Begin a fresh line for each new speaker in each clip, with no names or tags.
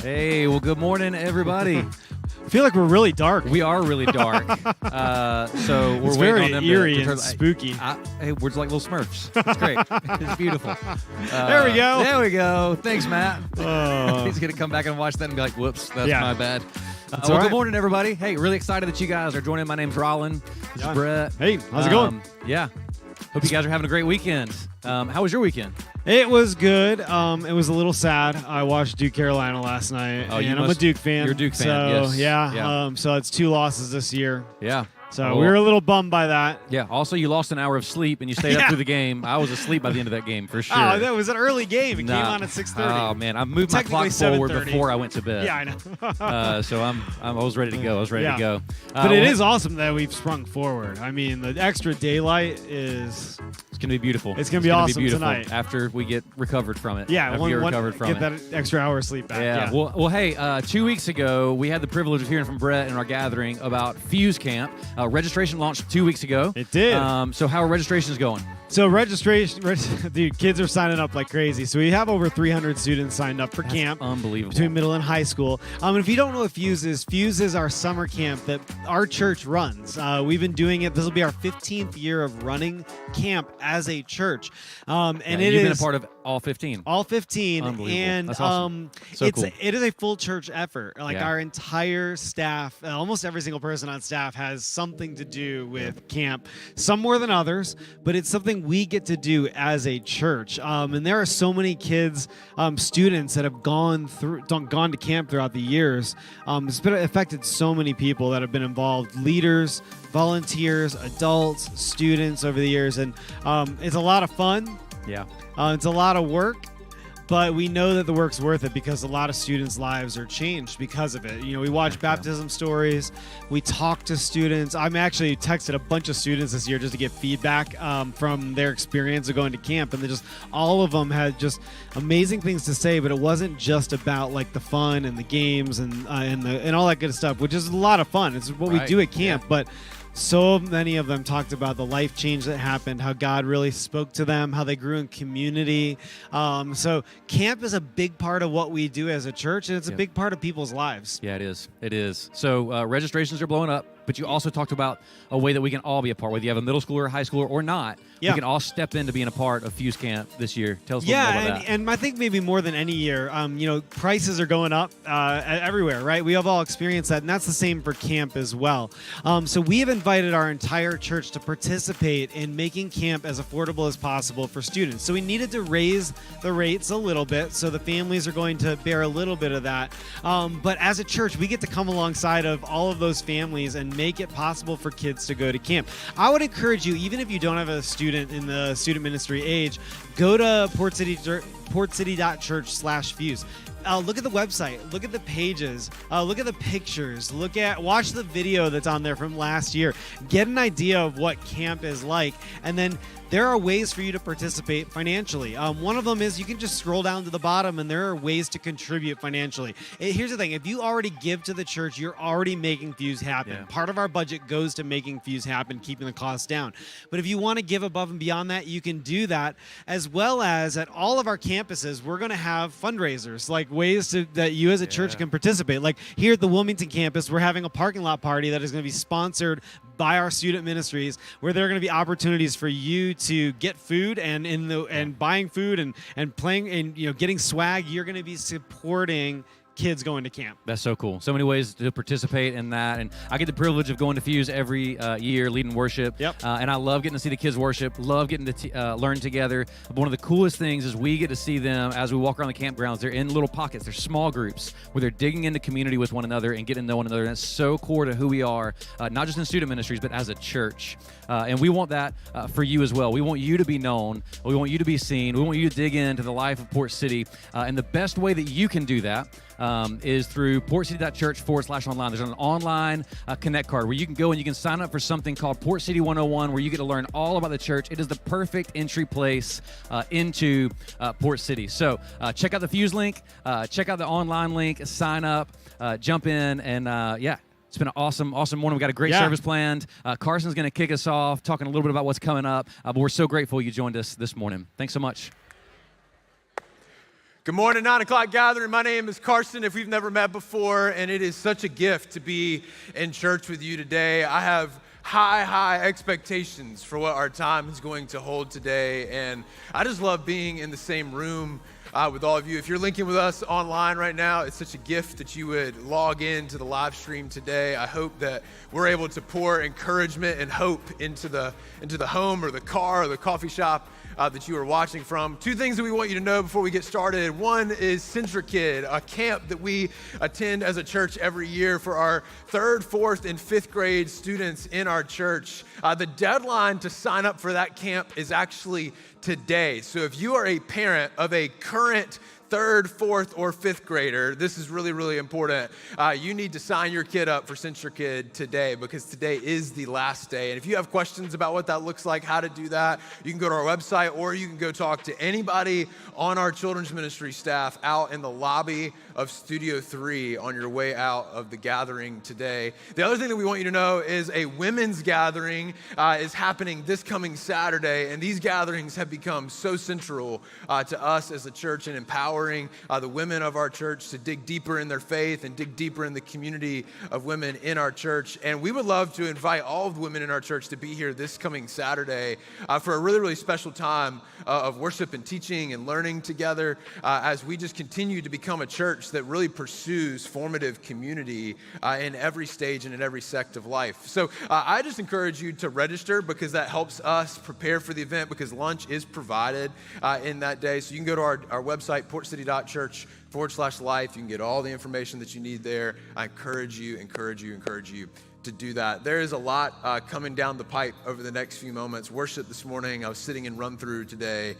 Hey, well, good morning, everybody.
I feel like we're really dark.
We are really dark. So we're
It's
waiting
very
on them
eerie
to turn.
and spooky.
Hey, we're just like little Smurfs. It's great. It's beautiful.
There we go.
There we go. Thanks, Matt.
Oh.
He's going to come back and watch that and be like, whoops, that's
Yeah.
my bad.
all
Well,
right.
good morning, everybody. Hey, really excited that you guys are joining. My name's Rollin. This is Brett.
Hey, how's it going?
Yeah. Hope you guys are having a great weekend. How was your weekend?
It was good. It was a little sad. I watched Duke Carolina last night,
Oh,
and I'm a Duke fan.
You're a Duke fan,
so,
yes.
Yeah.
Yeah.
So it's 2 losses this year.
Yeah.
So
Well,
we were a little bummed by that.
Yeah. Also, you lost an hour of sleep and you stayed up
Yeah.
through the game. I was asleep by the end of that game for sure.
Oh, that was an early game. It came
Nah.
on at 6:30.
Oh man, I moved my clock
Technically
forward
7:30.
before I went to bed.
Yeah, I know.
So I was ready to go. I was ready
Yeah.
to go.
But it is awesome that we've sprung forward. I mean, the extra daylight is.
It's gonna be beautiful.
It's gonna be awesome
beautiful
tonight.
after we get recovered from it.
Yeah,
after you're recovered from
get
it.
that extra hour of sleep back.
Yeah. Well, hey, 2 weeks ago, we had the privilege of hearing from Brett in our gathering about Fuse Camp. Registration launched 2 weeks ago.
It did.
So how are registrations going?
So dude, kids are signing up like crazy. So we have over 300 students signed up for camp.
Unbelievable.
Between middle and high school. And if you don't know what Fuse is our summer camp that our church runs. We've been doing it. This will be our 15th year of running camp as a church. And
you've been a part of all 15.
All 15.
Unbelievable.
And
That's awesome. So cool.
it is a full church effort. Like
Yeah.
our entire staff, almost every single person on staff has something to do with camp. Some more than others, but it's something we get to do as a church. And there are so many kids, students that have gone to camp throughout the years. It's been affected so many people that have been involved, leaders, volunteers, adults, students over the years. And it's a lot of fun.
Yeah.
It's a lot of work, but we know that the work's worth it because a lot of students' lives are changed because of it. You know, we watch baptism stories, we talk to students. I'm actually texted a bunch of students this year just to get feedback from their experience of going to camp, and all of them had just amazing things to say. But it wasn't just about like the fun and the games and all that good stuff, which is a lot of fun. It's what we do at camp, but. So many of them talked about the life change that happened, how God really spoke to them, how they grew in community. So camp is a big part of what we do as a church, and it's a big part of people's lives.
Yeah, it is. It is. So registrations are blowing up, but you also talked about a way that we can all be a part, whether you have a middle schooler, high schooler, or not.
Yeah.
We can all step into being a part of Fuse Camp this year. Tell us a little more about that.
And I think maybe more than any year, prices are going up everywhere, right? We have all experienced that, and that's the same for camp as well. So we have invited our entire church to participate in making camp as affordable as possible for students. So we needed to raise the rates a little bit, so the families are going to bear a little bit of that. But as a church, we get to come alongside of all of those families and make it possible for kids to go to camp. I would encourage you, even if you don't have a student in the student ministry age, go to portcity.church/fuse. Look at the website, look at the pages, look at the pictures, watch the video that's on there from last year. Get an idea of what camp is like, and then there are ways for you to participate financially. One of them is you can just scroll down to the bottom, and there are ways to contribute financially. Here's the thing. If you already give to the church, you're already making Fuse happen.
Yeah.
Part of our budget goes to making Fuse happen, keeping the costs down. But if you want to give above and beyond that, you can do that, as well as at all of our campuses, we're going to have fundraisers, like ways that you as a church can participate. Like here at the Wilmington campus, we're having a parking lot party that is going to be sponsored by our student ministries, where there are going to be opportunities for you to get food and buying food and playing and getting swag. You're going to be supporting kids going to camp.
That's so cool. So many ways to participate in that. And I get the privilege of going to Fuse every year, leading worship.
Yep.
And I love getting to see the kids worship, love getting to learn together. But one of the coolest things is we get to see them as we walk around the campgrounds. They're in little pockets. They're small groups where they're digging into community with one another and getting to know one another. And that's so core to who we are, not just in student ministries, but as a church. And we want that for you as well. We want you to be known. We want you to be seen. We want you to dig into the life of Port City. And the best way that you can do that is through portcity.church/online. There's an online connect card where you can go and you can sign up for something called Port City 101, where you get to learn all about the church. It is the perfect entry place into Port City. So check out the Fuse link, check out the online link, sign up, jump in, and it's been an awesome morning. We got a great service planned. Carson's going to kick us off, talking a little bit about what's coming up. But we're so grateful you joined us this morning. Thanks so much.
Good morning, 9 o'clock gathering. My name is Carson, if we've never met before, and it is such a gift to be in church with you today. I have high expectations for what our time is going to hold today, and I just love being in the same room with all of you. If you're linking with us online right now, it's such a gift that you would log in to the live stream today. I hope that we're able to pour encouragement and hope into the home or the car or the coffee shop that you are watching from. Two things that we want you to know before we get started. One is CentraKid, a camp that we attend as a church every year for our 3rd, 4th, and 5th grade students in our church. The deadline to sign up for that camp is actually today. So if you are a parent of a current 3rd, 4th, or 5th grader, this is really important. You need to sign your kid up for CentraKid today, because today is the last day. And if you have questions about what that looks like, how to do that, you can go to our website, or you can go talk to anybody on our children's ministry staff out in the lobby of Studio 3 on your way out of the gathering today. The other thing that we want you to know is a women's gathering is happening this coming Saturday, and these gatherings have become so central to us as a church and empowering the women of our church to dig deeper in their faith and dig deeper in the community of women in our church. And we would love to invite all of the women in our church to be here this coming Saturday for a really special time of worship and teaching and learning together as we just continue to become a church that really pursues formative community in every stage and in every sect of life. So I just encourage you to register, because that helps us prepare for the event, because lunch is provided in that day. So you can go to our website, portcity.church/life. You can get all the information that you need there. I encourage you to do that. There is a lot coming down the pipe over the next few moments. Worship this morning, I was sitting in run through today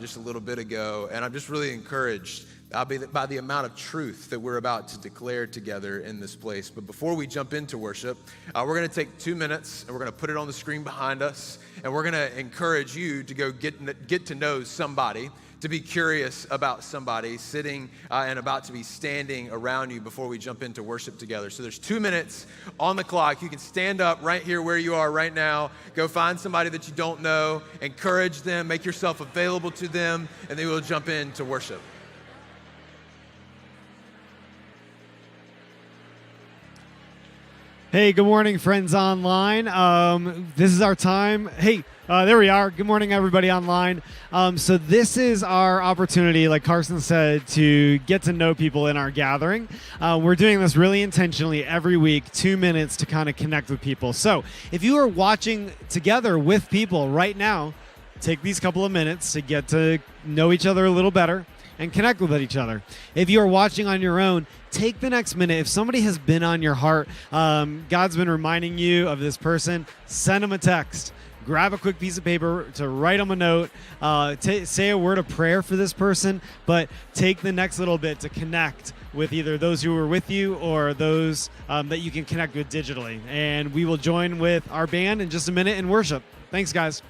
just a little bit ago, and I'm just really encouraged by the amount of truth that we're about to declare together in this place. But before we jump into worship, we're going to take 2 minutes, and we're going to put it on the screen behind us, and we're going to encourage you to go get to know somebody, to be curious about somebody sitting and about to be standing around you before we jump into worship together. So there's 2 minutes on the clock. You can stand up right here where you are right now. Go find somebody that you don't know, encourage them, make yourself available to them, and then we'll jump into worship.
Hey, good morning, friends online. This is our time. Hey, there we are. Good morning, everybody online. So this is our opportunity, like Carson said, to get to know people in our gathering. We're doing this really intentionally every week, 2 minutes to kind of connect with people. So if you are watching together with people right now, take these couple of minutes to get to know each other a little better and connect with each other. If you are watching on your own, take the next minute. If somebody has been on your heart, God's been reminding you of this person, send them a text. Grab a quick piece of paper to write them a note, say a word of prayer for this person, but take the next little bit to connect with either those who are with you or those that you can connect with digitally. And we will join with our band in just a minute in worship. Thanks, guys.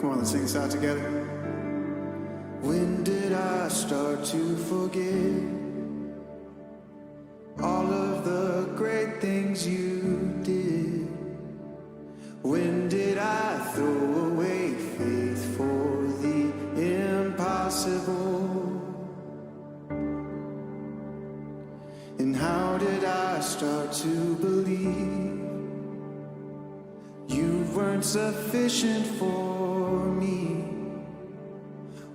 Come on, let's sing this out together. When did I start to forget all of the great things you did? When did I throw away faith for the impossible? And how did I start to believe you weren't sufficient for me?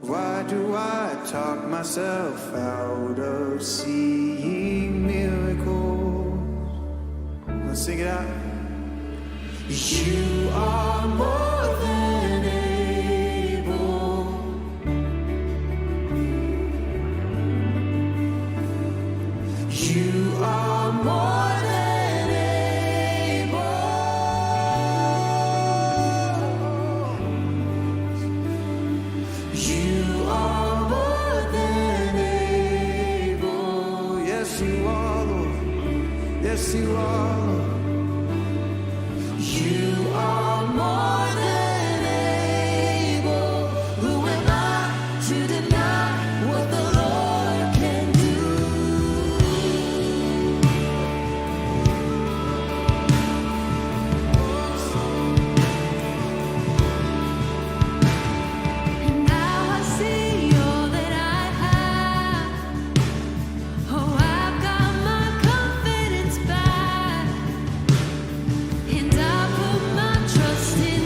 Why do I talk myself out of seeing miracles? Let's sing it out. You are more than able. You are more than able. You are more than able. Yes, you are, Lord. Yes, you are, Lord. You are more than able. Who am I to deny what the Lord can do? And now I see all that I have. Oh, I've got my confidence back. And I put my trust in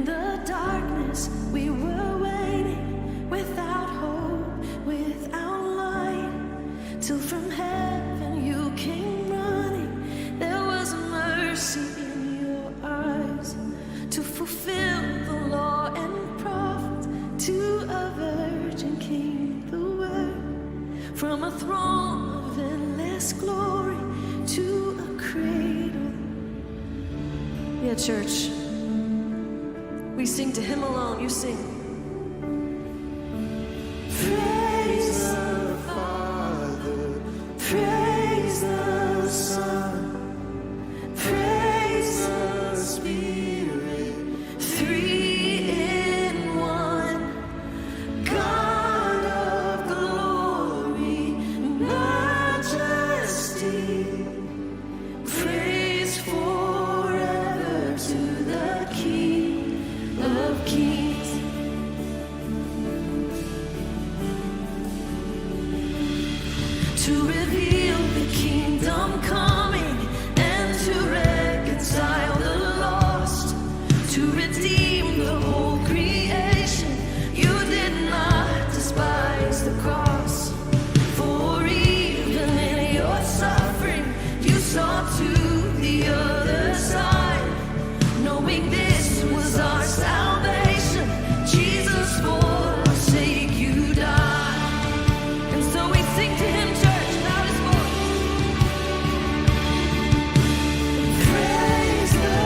In the darkness, we were waiting without hope, without light, till from heaven you came running. There was mercy in your eyes to fulfill the law and prophets. To a virgin came the word, from a throne of endless glory to a cradle. Yeah, church, we sing to him alone. You sing. Praise the Father, praise the Son, praise the Spirit, three in one. God of glory, majesty, praise forever to the King of Kings. To reveal the kingdom coming and to reconcile the lost, to redeem the whole creation. You did not despise the cross, for even in your suffering you saw to the other side, knowing this was our salvation. Jesus, for our sake you died. And so we sing to him, church, loud as voice. Praise the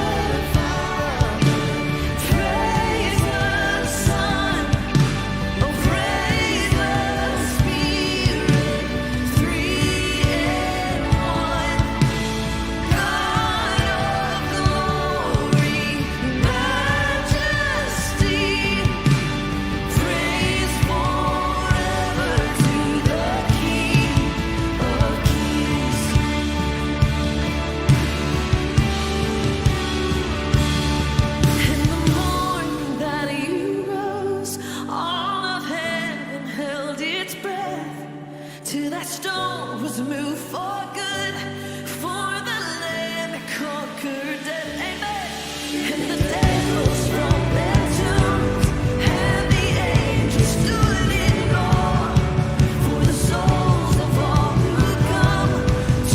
Father, praise the Son, oh praise the Spirit, three in one. God of glory, majesty, praise forever to the King of Kings. In the morning that you rose, all of heaven held its breath, till that stone was moved for good, for the Lamb conquered death. Amen. And the dead rose from their tombs, and the angels stood in awe, for the souls of all who come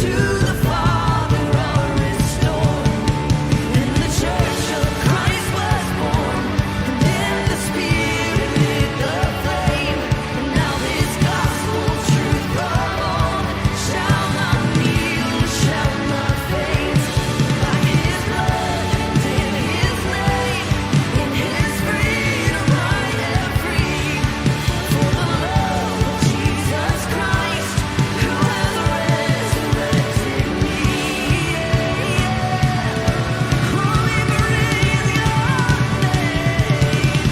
to the Father are restored. And the church of Christ was born, and in the Spirit lit the flame. And now this gospel truth from on shall not kneel, shall not faint. By his blood and in his name, in his freedom I am free. For the love of Jesus Christ, who has resurrected me. Holy praise your name.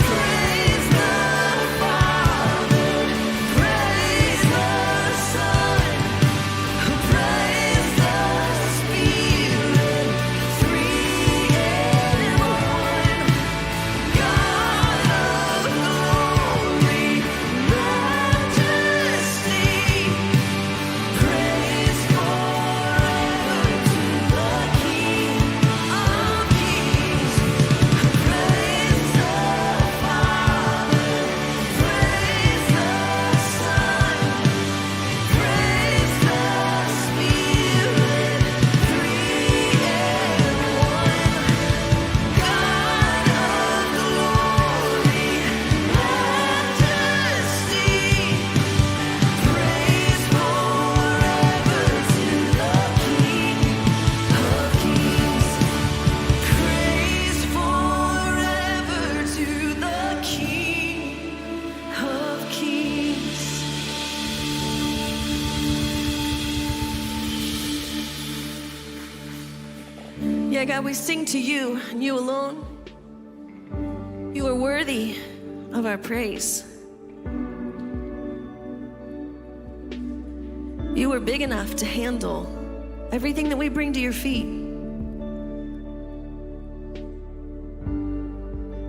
Praise the Father, praise the Son, praise the Spirit, three in one. God of glory, majesty, praise forever to the King of Kings. Praise the Father, praise the Son, praise the Spirit, three in one. God of glory, majesty, praise forever to the King of Kings. Praise forever to the King of Kings. Yeah, God, we sing to you and you alone. You are worthy of our praise. You are big enough to handle everything that we bring to your feet.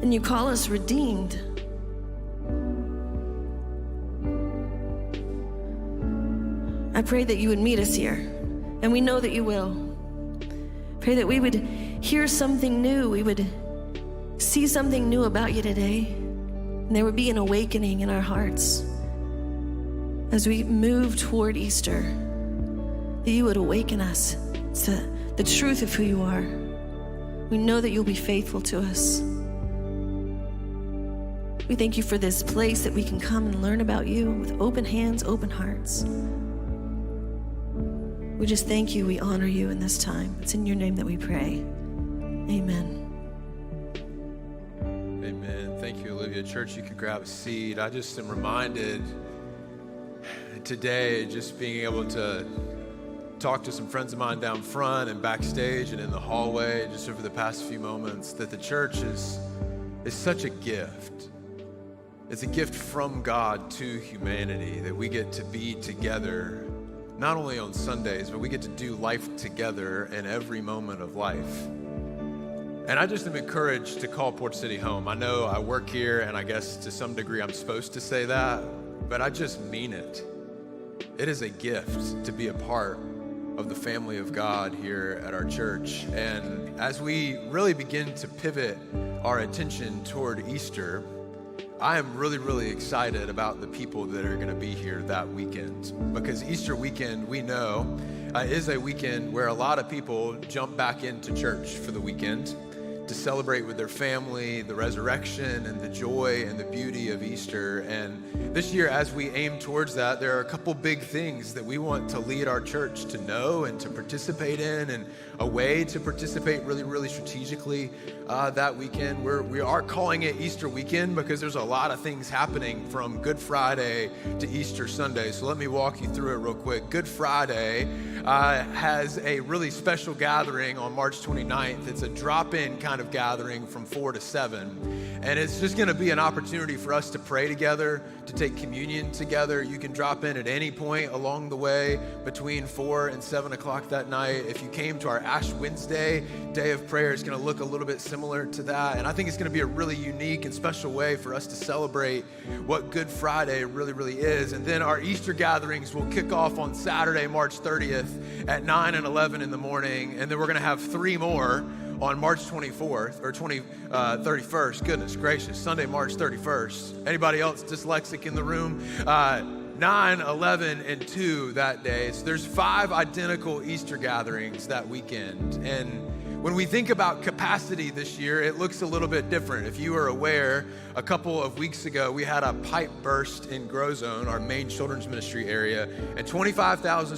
And you call us redeemed. I pray that you would meet us here, and we know that you will. Pray that we would hear something new. We would see something new about you today, and there would be an awakening in our hearts as we move toward Easter, that you would awaken us to the truth of who you are. We know that you'll be faithful to us. We thank you for this place that we can come and learn about you with open hands, open hearts. We just thank you. We honor you in this time. It's in your name that we pray. Amen.
Amen. Thank you, Olivia. Church, you can grab a seat. I just am reminded today, just being able to talk to some friends of mine down front and backstage and in the hallway, just over the past few moments, that the church is such a gift. It's a gift from God to humanity, that we get to be together, not only on Sundays, but we get to do life together in every moment of life. And I just am encouraged to call Port City home. I know I work here, and I guess to some degree I'm supposed to say that, but I just mean it. It is a gift to be a part of the family of God here at our church. And as we really begin to pivot our attention toward Easter, I am really, really excited about the people that are going to be here that weekend. Because Easter weekend, we know, is a weekend where a lot of people jump back into church for the weekend to celebrate with their family the resurrection and the joy and the beauty of Easter. And this year, as we aim towards that, there are a couple big things that we want to lead our church to know and to participate in, and a way to participate really, really strategically that weekend. We are calling it Easter weekend because there's a lot of things happening from Good Friday to Easter Sunday. So let me walk you through it real quick. Good Friday has a really special gathering on March 29th. It's a drop-in kind of gathering from 4 to 7. And it's just going to be an opportunity for us to pray together, to take communion together. You can drop in at any point along the way between 4 and 7 o'clock that night. If you came to our Ash Wednesday day of prayer, it's going to look a little bit similar to that. And I think it's going to be a really unique and special way for us to celebrate what Good Friday really, really is. And then our Easter gatherings will kick off on Saturday, March 30th at 9 and 11 in the morning. And then we're going to have 3 more on March 24th or 31st. Goodness gracious, Sunday, March 31st. Anybody else dyslexic in the room? 9, 11, and 2 that day. So there's 5 identical Easter gatherings that weekend. And when we think about capacity this year, it looks a little bit different. If you are aware, a couple of weeks ago, we had a pipe burst in Grow Zone, our main children's ministry area, and 25,000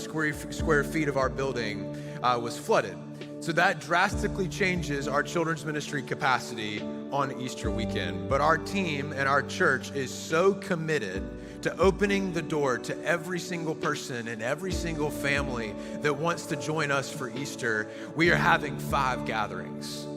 square feet of our building was flooded. So that drastically changes our children's ministry capacity on Easter weekend. But our team and our church is so committed to opening the door to every single person and every single family that wants to join us for Easter. We are having 5 gatherings.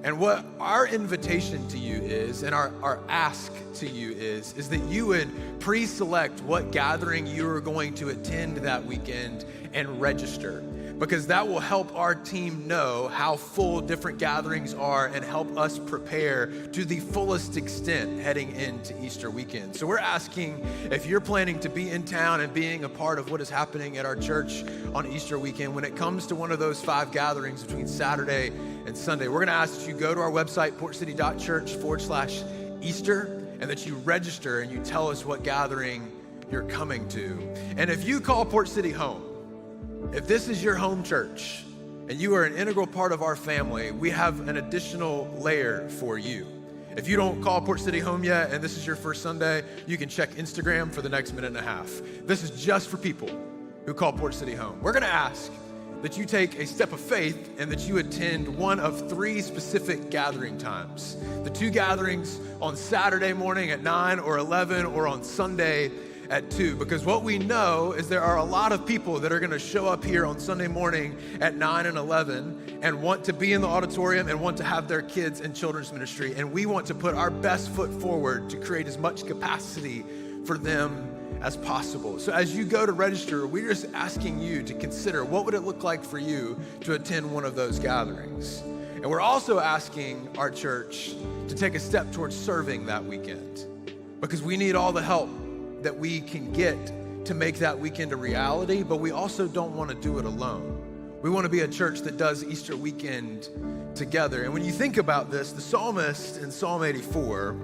And what our invitation to you is, and our ask to you is that you would pre-select what gathering you are going to attend that weekend and register. Because that will help our team know how full different gatherings are and help us prepare to the fullest extent heading into Easter weekend. So we're asking, if you're planning to be in town and being a part of what is happening at our church on Easter weekend, when it comes to one of those 5 gatherings between Saturday and Sunday, we're gonna ask that you go to our website, portcity.church/Easter, and that you register and you tell us what gathering you're coming to. And if you call Port City home, if this is your home church and you are an integral part of our family, we have an additional layer for you. If you don't call Port City home yet and this is your first Sunday, you can check Instagram for the next minute and a half. This is just for people who call Port City home. We're gonna ask that you take a step of faith and that you attend one of 3 specific gathering times. The 2 gatherings on Saturday morning at 9 or 11, or on Sunday at 2, because what we know is there are a lot of people that are going to show up here on Sunday morning at 9 and 11 and want to be in the auditorium and want to have their kids in children's ministry. And we want to put our best foot forward to create as much capacity for them as possible. So as you go to register, we're just asking you to consider, what would it look like for you to attend one of those gatherings? And we're also asking our church to take a step towards serving that weekend, because we need all the help that we can get to make that weekend a reality, but we also don't want to do it alone. We want to be a church that does Easter weekend together. And when you think about this, the psalmist in Psalm 84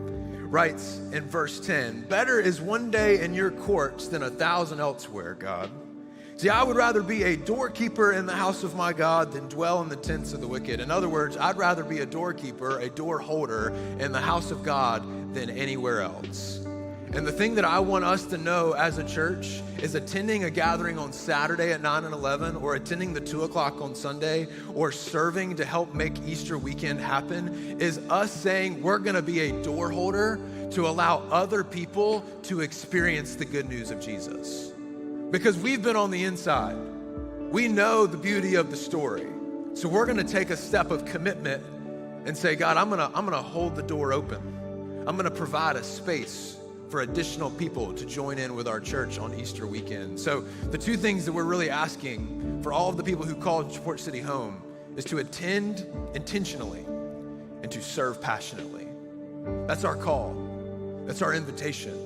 writes in verse 10, "Better is one day in your courts than 1,000 elsewhere, God. See, I would rather be a doorkeeper in the house of my God than dwell in the tents of the wicked." In other words, I'd rather be a doorkeeper, a door holder in the house of God than anywhere else. And the thing that I want us to know as a church is attending a gathering on Saturday at 9 and 11, or attending the 2 o'clock on Sunday, or serving to help make Easter weekend happen, is us saying we're gonna be a door holder to allow other people to experience the good news of Jesus. Because we've been on the inside. We know the beauty of the story. So we're gonna take a step of commitment and say, God, I'm gonna hold the door open. I'm gonna provide a space for additional people to join in with our church on Easter weekend. So the two things that we're really asking for all of the people who call Port City home is to attend intentionally and to serve passionately. That's our call. That's our invitation.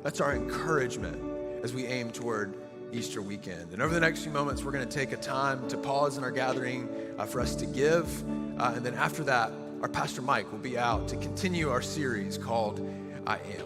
That's our encouragement as we aim toward Easter weekend. And over the next few moments, we're gonna take a time to pause in our gathering for us to give. And then after that, our Pastor Mike will be out to continue our series called I Am.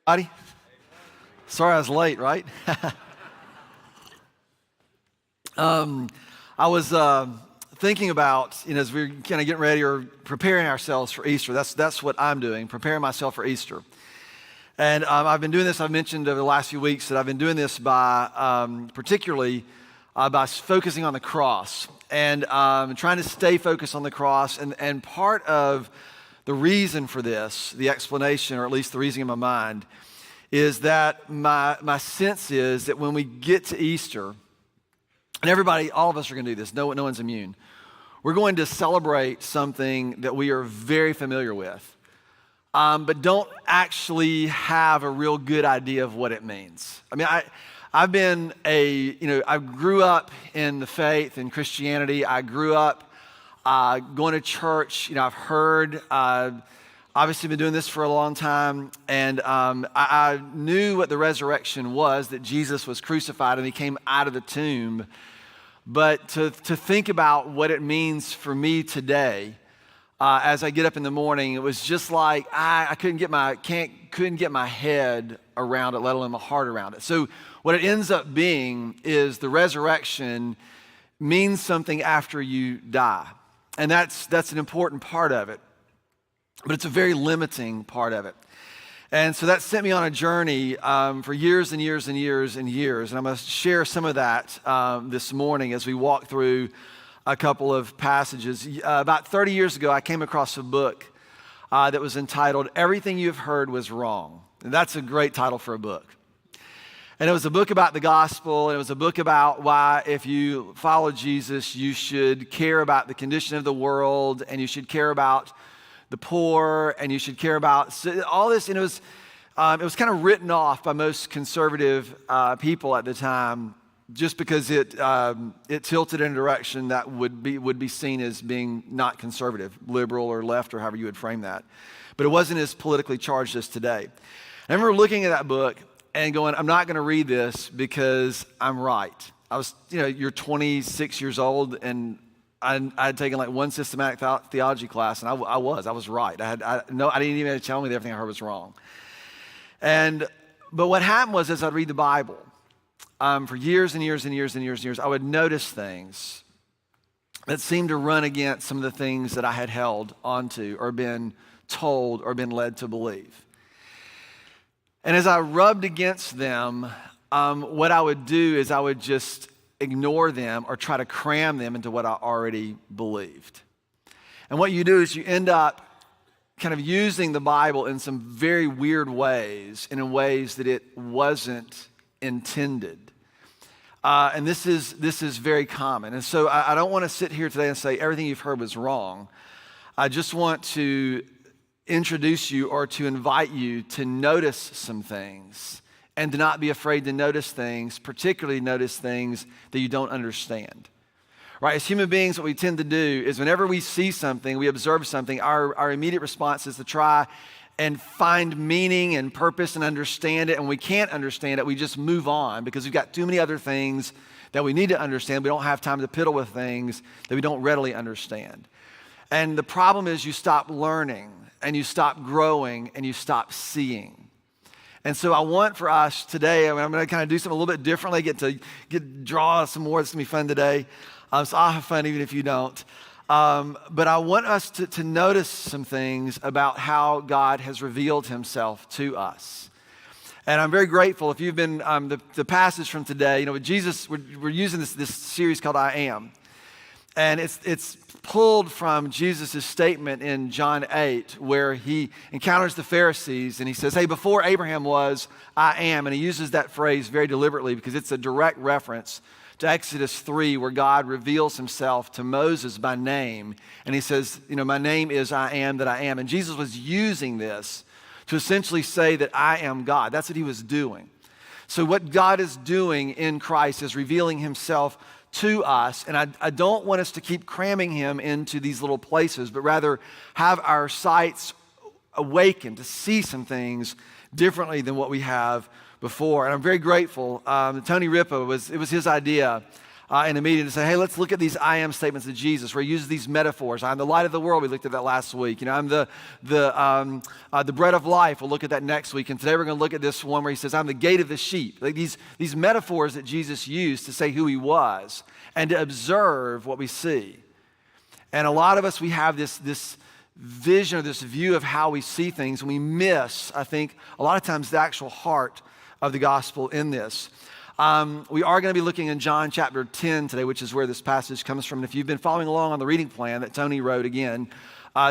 Buddy, sorry I was late, right? I was thinking about, as we're kind of getting ready or preparing ourselves for Easter. That's what I'm doing, preparing myself for Easter. And I've been doing this. I've mentioned over the last few weeks that I've been doing this by particularly by focusing on the cross and trying to stay focused on the cross. And part of the reason for this, the explanation, or at least the reason in my mind, is that my sense is that when we get to Easter, and everybody, all of us are going to do this, no one's immune, we're going to celebrate something that we are very familiar with, but don't actually have a real good idea of what it means. I mean, I grew up in the faith, in Christianity. I grew up going to church. I've heard, obviously been doing this for a long time, and I knew what the resurrection was, that Jesus was crucified and he came out of the tomb. But to think about what it means for me today, as I get up in the morning, it was just like I couldn't get my head around it, let alone my heart around it. So what it ends up being is the resurrection means something after you die. And that's an important part of it, but it's a very limiting part of it. And so that sent me on a journey for years and years and years and years. And I'm going to share some of that this morning as we walk through a couple of passages. About 30 years ago, I came across a book that was entitled "Everything You've Heard Was Wrong." And that's a great title for a book. And it was a book about the gospel, and it was a book about why, if you follow Jesus, you should care about the condition of the world, and you should care about the poor, and you should care about all this. And it was kind of written off by most conservative people at the time, just because it tilted in a direction that would be seen as being not conservative, liberal or left, or however you would frame that. But it wasn't as politically charged as today. I remember looking at that book and going, I'm not going to read this because I'm right. I was, you're 26 years old, and I had taken like one systematic theology class, and I was right. I didn't even have to tell me that everything I heard was wrong. But what happened was, as I'd read the Bible, for years and years and years and years and years, I would notice things that seemed to run against some of the things that I had held onto or been told or been led to believe. And as I rubbed against them, what I would do is I would just ignore them or try to cram them into what I already believed. And what you do is you end up kind of using the Bible in some very weird ways and in ways that it wasn't intended. And this is very common. And so I don't want to sit here today and say everything you've heard was wrong. I just want to introduce you or to invite you to notice some things and to not be afraid to notice things, particularly notice things that you don't understand. Right? As human beings, what we tend to do is whenever we see something, we observe something, our immediate response is to try and find meaning and purpose and understand it. And when we can't understand it, we just move on because we've got too many other things that we need to understand. We don't have time to piddle with things that we don't readily understand. And the problem is you stop learning and you stop growing and you stop seeing. And so I want for us today, I'm going to kind of do something a little bit differently, draw some more. It's going to be fun today. So I'll have fun even if you don't. But I want us to notice some things about how God has revealed himself to us. And I'm very grateful if you've been, the passage from today, with Jesus, we're using this series called I Am. And it's pulled from Jesus' statement in John 8, where he encounters the Pharisees and he says, hey, before Abraham was, I am. And he uses that phrase very deliberately because it's a direct reference to Exodus 3, where God reveals himself to Moses by name. And he says, my name is I am that I am. And Jesus was using this to essentially say that I am God. That's what he was doing. So what God is doing in Christ is revealing himself to us. And I don't want us to keep cramming him into these little places, but rather have our sights awakened to see some things differently than what we have before. And I'm very grateful. Tony Ripa, it was his idea in a meeting to say, hey, let's look at these I am statements of Jesus, where he uses these metaphors. I'm the light of the world. We looked at that last week. I'm the bread of life. We'll look at that next week. And today we're going to look at this one where he says, I'm the gate of the sheep. Like these metaphors that Jesus used to say who he was and to observe what we see. And a lot of us, we have this vision or this view of how we see things, and we miss, I think, a lot of times the actual heart of the gospel in this. We are going to be looking in John chapter 10 today, which is where this passage comes from. And if you've been following along on the reading plan that Tony wrote again,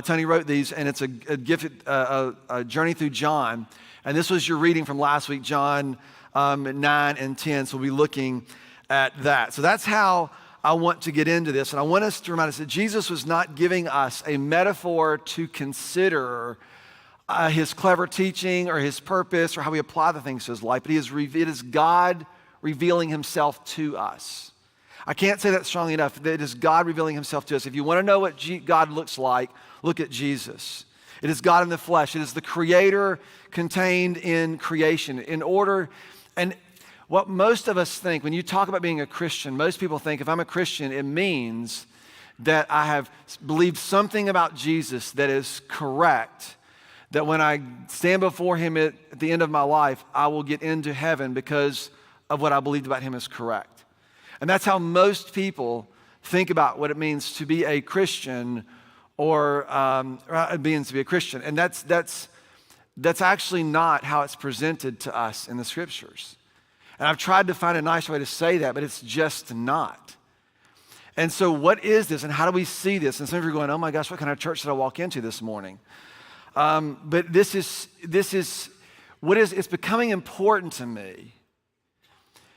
Tony wrote these, and it's a journey through John. And this was your reading from last week, John 9 and 10. So we'll be looking at that. So that's how I want to get into this. And I want us to remind us that Jesus was not giving us a metaphor to consider his clever teaching or his purpose or how we apply the things to his life, but it is God revealing himself to us. I can't say that strongly enough. It is God revealing himself to us. If you want to know what God looks like, look at Jesus. It is God in the flesh. It is the creator contained in creation. And what most of us think, when you talk about being a Christian, most people think if I'm a Christian, it means that I have believed something about Jesus that is correct, that when I stand before him at the end of my life, I will get into heaven because of what I believed about him is correct. And that's how most people think about what it means to be a Christian or it means to be a Christian. And that's actually not how it's presented to us in the scriptures. And I've tried to find a nice way to say that, but it's just not. And so what is this and how do we see this? And some of you are going, oh my gosh, what kind of church did I walk into this morning? But it's becoming important to me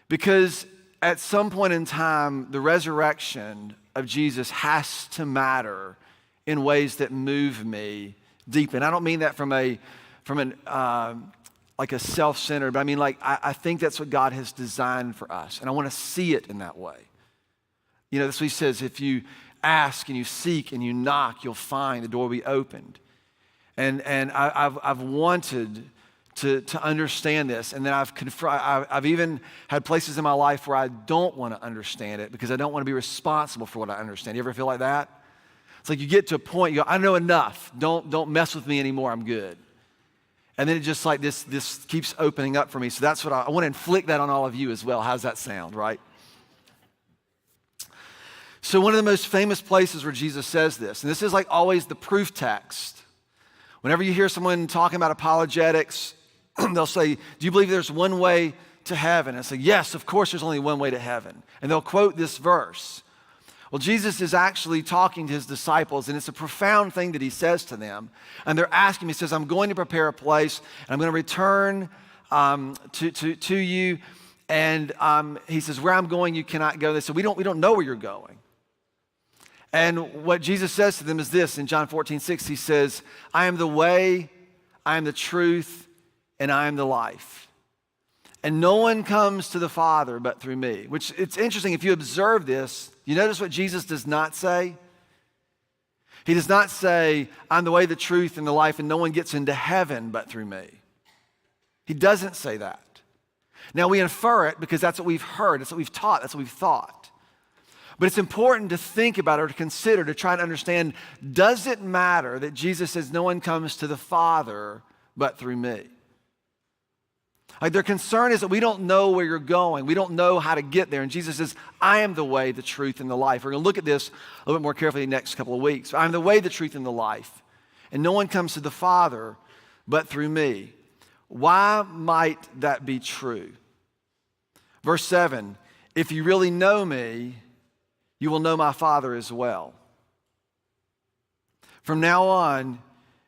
because at some point in time, the resurrection of Jesus has to matter in ways that move me deep. And I don't mean that from a self-centered, but I mean I think that's what God has designed for us. And I want to see it in that way. That's what he says, if you ask and you seek and you knock, you'll find, the door will be opened. And I've wanted to understand this, and then I've even had places in my life where I don't want to understand it because I don't want to be responsible for what I understand. You ever feel like that? It's like you get to a point, you go, I know enough. Don't mess with me anymore. I'm good. And then it just like this keeps opening up for me. So that's what I want to inflict that on all of you as well. How's that sound, right? So one of the most famous places where Jesus says this, and this is like always the proof text. Whenever you hear someone talking about apologetics, they'll say, do you believe there's one way to heaven? And I say, yes, of course there's only one way to heaven. And they'll quote this verse. Well, Jesus is actually talking to his disciples, and it's a profound thing that he says to them. And they're asking him, he says, I'm going to prepare a place, and I'm going to return to you. And he says, where I'm going, you cannot go. They said, we don't know where you're going. And what Jesus says to them is this, in John 14:6, he says, I am the way, I am the truth, and I am the life. And no one comes to the Father but through me. Which it's interesting, if you observe this, you notice what Jesus does not say? He does not say, I'm the way, the truth, and the life, and no one gets into heaven but through me. He doesn't say that. Now we infer it because that's what we've heard, that's what we've taught, that's what we've thought. But it's important to think about or to consider, to try to understand, does it matter that Jesus says no one comes to the Father but through me? Like their concern is that we don't know where you're going. We don't know how to get there. And Jesus says, I am the way, the truth, and the life. We're going to look at this a little bit more carefully in the next couple of weeks. I am the way, the truth, and the life. And no one comes to the Father but through me. Why might that be true? Verse 7, if you really know me, you will know my Father as well. From now on,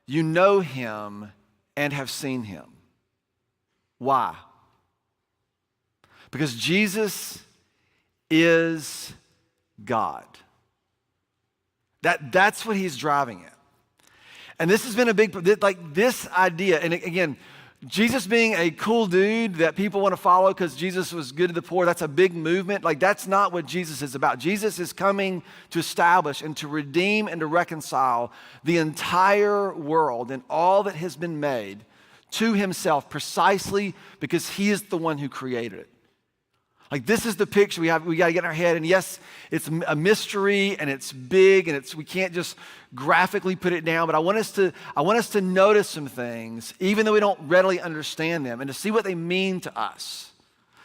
you know him and have seen him. Why? Because Jesus is God. That's what he's driving at. And this has been a big, like this idea, and again, Jesus being a cool dude that people want to follow because Jesus was good to the poor, that's a big movement. Like that's not what Jesus is about. Jesus is coming to establish and to redeem and to reconcile the entire world and all that has been made to himself precisely because he is the one who created it. Like this is the picture we got to get in our head. And yes, it's a mystery and it's big and we can't just graphically put it down, but I want us to notice some things, even though we don't readily understand them, and to see what they mean to us.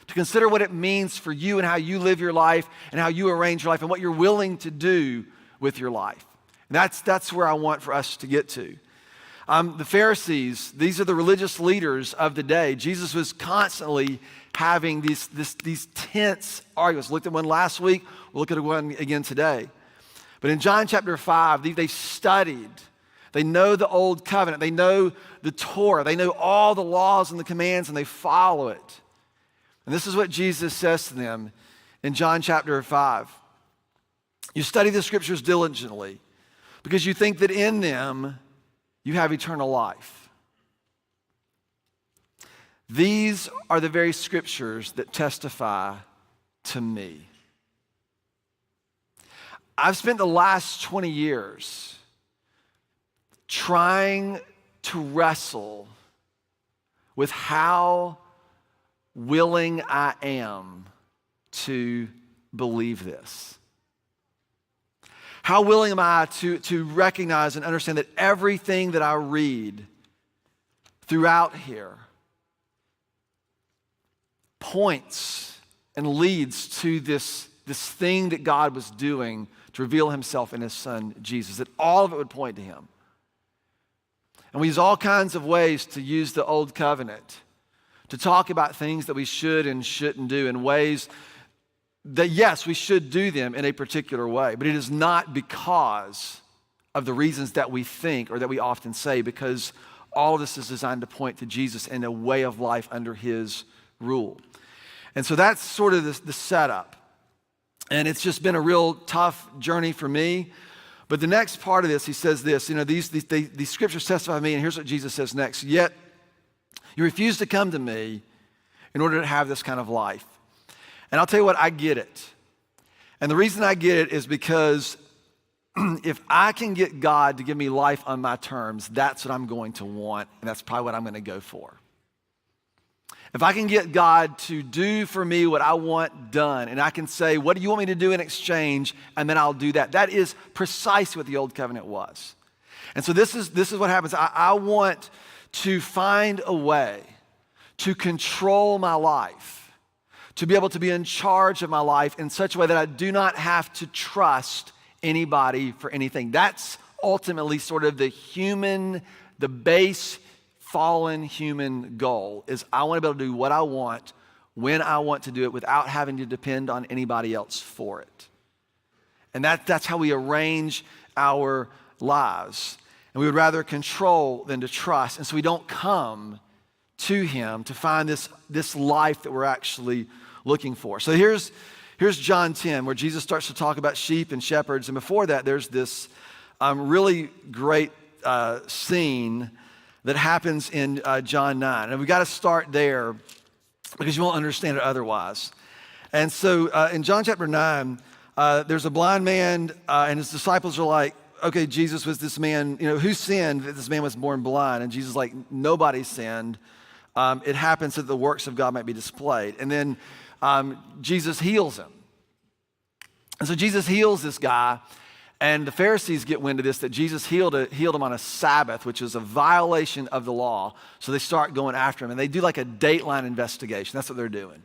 To consider what it means for you and how you live your life and how you arrange your life and what you're willing to do with your life. And that's where I want for us to get to. The Pharisees, these are the religious leaders of the day. Jesus was constantly having these tense arguments. Looked at one last week. We'll look at one again today. But in John chapter 5, they've studied. They know the old covenant. They know the Torah. They know all the laws and the commands, and they follow it. And this is what Jesus says to them in John chapter 5. You study the scriptures diligently because you think that in them you have eternal life. These are the very scriptures that testify to me. I've spent the last 20 years trying to wrestle with how willing I am to believe this. How willing am I to recognize and understand that everything that I read throughout here points and leads to this thing that God was doing to reveal himself in his son, Jesus, that all of it would point to him. And we use all kinds of ways to use the old covenant to talk about things that we should and shouldn't do in ways that, yes, we should do them in a particular way, but it is not because of the reasons that we think or that we often say, because all of this is designed to point to Jesus and a way of life under his rule. And so that's sort of the setup. And it's just been a real tough journey for me. But the next part of this, he says this, these scriptures testify to me, and here's what Jesus says next. Yet you refuse to come to me in order to have this kind of life. And I'll tell you what, I get it. And the reason I get it is because if I can get God to give me life on my terms, that's what I'm going to want, and that's probably what I'm going to go for. If I can get God to do for me what I want done, and I can say, what do you want me to do in exchange? And then I'll do that. That is precisely what the old covenant was. And so this is what happens. I want to find a way to control my life, to be able to be in charge of my life in such a way that I do not have to trust anybody for anything. That's ultimately sort of the base fallen human goal is I want to be able to do what I want when I want to do it without having to depend on anybody else for it. And that's how we arrange our lives. And we would rather control than to trust. And so we don't come to him to find this life that we're actually looking for. So here's John 10, where Jesus starts to talk about sheep and shepherds. And before that, there's this really great scene that happens in John 9. And we've got to start there because you won't understand it otherwise. And so in John chapter 9, there's a blind man and his disciples are like, okay, Jesus, was this man, who sinned that this man was born blind? And Jesus is like, nobody sinned. It happens that the works of God might be displayed. And then Jesus heals him. And so Jesus heals this guy. And the Pharisees get wind of this, that Jesus healed him on a Sabbath, which is a violation of the law. So they start going after him, and they do like a Dateline investigation. That's what they're doing.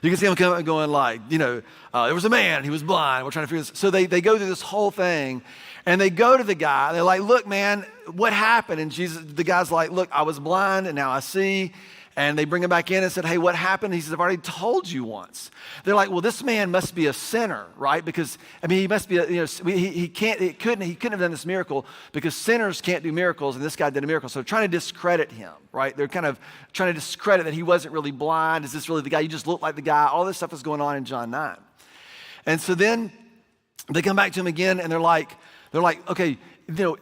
You can see them coming going like, there was a man, he was blind. We're trying to figure this. So they go through this whole thing, and they go to the guy. They're like, look, man, what happened? And the guy's like, look, I was blind, and now I see. And they bring him back in and said, hey, what happened? He says, I've already told you once. They're like, well, this man must be a sinner, right? Because, he must be, he couldn't have done this miracle because sinners can't do miracles, and this guy did a miracle. So they're trying to discredit him, right? They're kind of trying to discredit that he wasn't really blind. Is this really the guy? You just look like the guy. All this stuff is going on in John 9. And so then they come back to him again, and they're like, okay,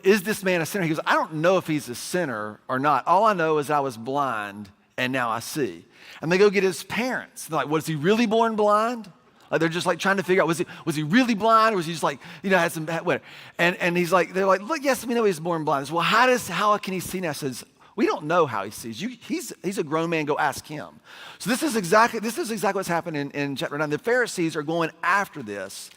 is this man a sinner? He goes, I don't know if he's a sinner or not. All I know is I was blind, and now I see. And they go get his parents. They're like, was he really born blind? Like they're just like trying to figure out, was he really blind? Or was he just like, had some, whatever. And he's like, they're like, look, yes, we know he's born blind. Well, how can he see now? He says, we don't know how he sees. He's a grown man, go ask him. So this is exactly what's happening in chapter 9. The Pharisees are going after this.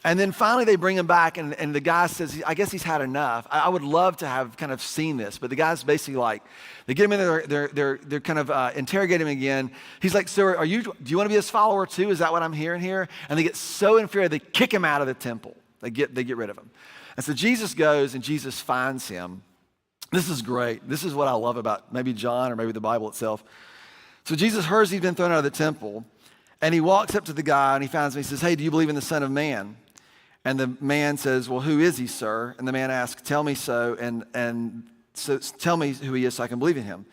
And then finally they bring him back, and the guy says, I guess he's had enough. I would love to have kind of seen this, but the guy's basically like, they get him in there, they're kind of interrogating him again. He's like, sir, do you want to be his follower too? Is that what I'm hearing here? And they get so infuriated, they kick him out of the temple. They get rid of him. And so Jesus goes and Jesus finds him. This is great. This is what I love about maybe John or maybe the Bible itself. So Jesus hears he's been thrown out of the temple, and he walks up to the guy and he finds him. He says, hey, do you believe in the Son of Man? And the man says, well, who is he, sir? And the man asks, tell me so, and so tell me who he is so I can believe in him.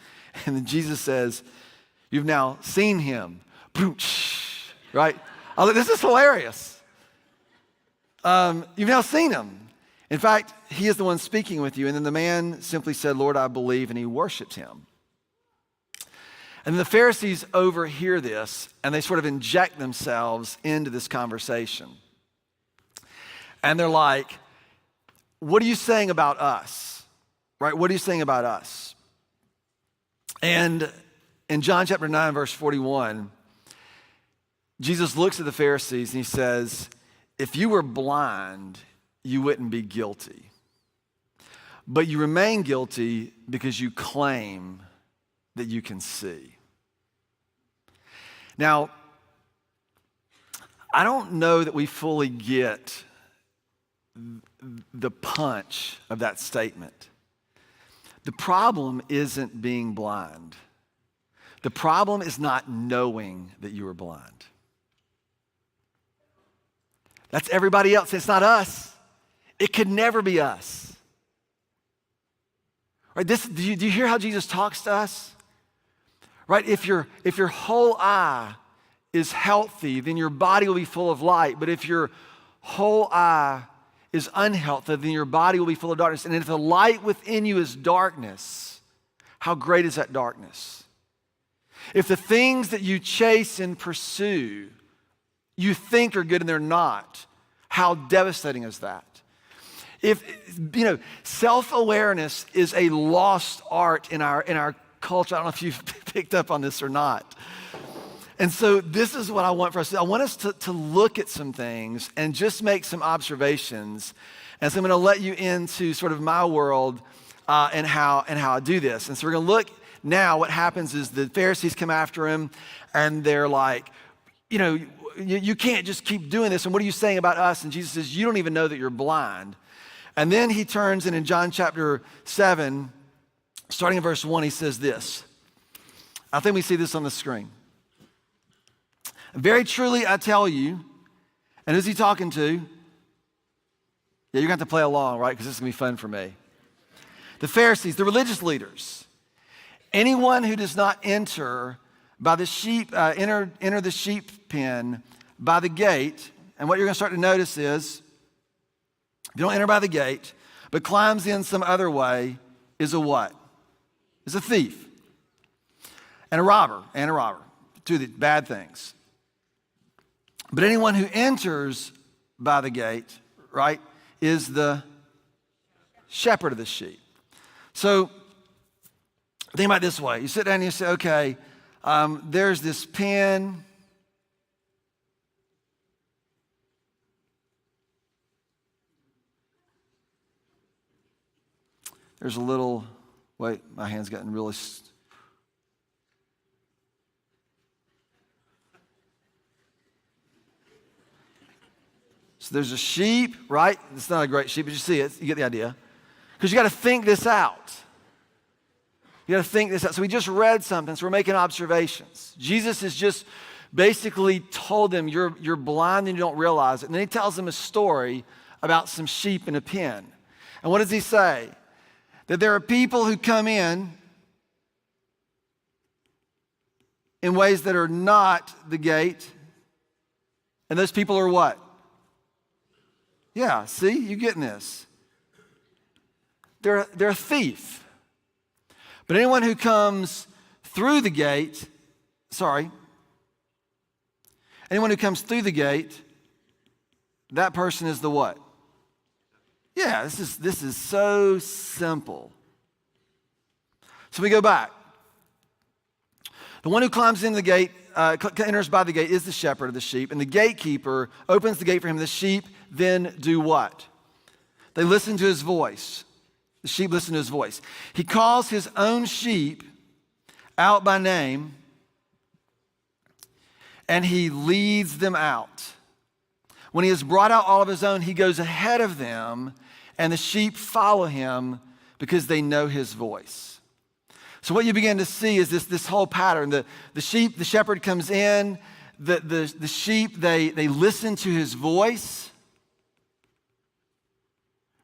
And then Jesus says, you've now seen him. Right? I was like, this is hilarious. You've now seen him. In fact, he is the one speaking with you. And then the man simply said, Lord, I believe, and he worshiped him. And the Pharisees overhear this, and they sort of inject themselves into this conversation. And they're like, what are you saying about us? Right? What are you saying about us? And in John chapter 9, verse 41, Jesus looks at the Pharisees and he says, if you were blind, you wouldn't be guilty. But you remain guilty because you claim that you can see. Now, I don't know that we fully get the punch of that statement. The problem isn't being blind. The problem is not knowing that you are blind. That's everybody else. It's not us. It could never be us. Right? Do you hear how Jesus talks to us? Right? If your whole eye is healthy, then your body will be full of light. But if your whole eye is unhealthy, then your body will be full of darkness. And if the light within you is darkness, how great is that darkness? If the things that you chase and pursue you think are good and they're not, how devastating is that? If self-awareness is a lost art in our culture. I don't know if you've picked up on this or not. And so this is what I want for us to do. I want us to look at some things and just make some observations. And so I'm going to let you into sort of my world and how I do this. And so we're going to look now. What happens is the Pharisees come after him and they're like, you can't just keep doing this. And what are you saying about us? And Jesus says, you don't even know that you're blind. And then he turns, and in John chapter 7, starting in verse 1, he says this. I think we see this on the screen. Very truly, I tell you, and who's he talking to? Yeah, you're going to have to play along, right? Because this is going to be fun for me. The Pharisees, the religious leaders. Anyone who does not enter by the sheep, enter the sheep pen by the gate, and what you're going to start to notice is, if you don't enter by the gate, but climbs in some other way, is a what? Is a thief. And a robber. Two of the bad things. But anyone who enters by the gate, right, is the shepherd of the sheep. So think about it this way. You sit down and you say, okay, there's this pen. There's a little, wait, my hand's gotten really. So there's a sheep, right? It's not a great sheep, but you see it. You get the idea. Because you got to think this out. You got to think this out. So we just read something, so we're making observations. Jesus has just basically told them, you're blind and you don't realize it. And then he tells them a story about some sheep in a pen. And what does he say? That there are people who come in ways that are not the gate. And those people are what? Yeah, see, you getting this. They're a thief. But anyone who comes through the gate, anyone who comes through the gate, that person is the what? Yeah, this is so simple. So we go back. The one who climbs into the gate, enters by the gate, is the shepherd of the sheep, and the gatekeeper opens the gate for him. The sheep then do what? They listen to his voice. The sheep listen to his voice. He calls his own sheep out by name, and he leads them out. When he has brought out all of his own, he goes ahead of them, and the sheep follow him because they know his voice. So what you begin to see is this whole pattern. The shepherd comes in, the sheep, they listen to his voice,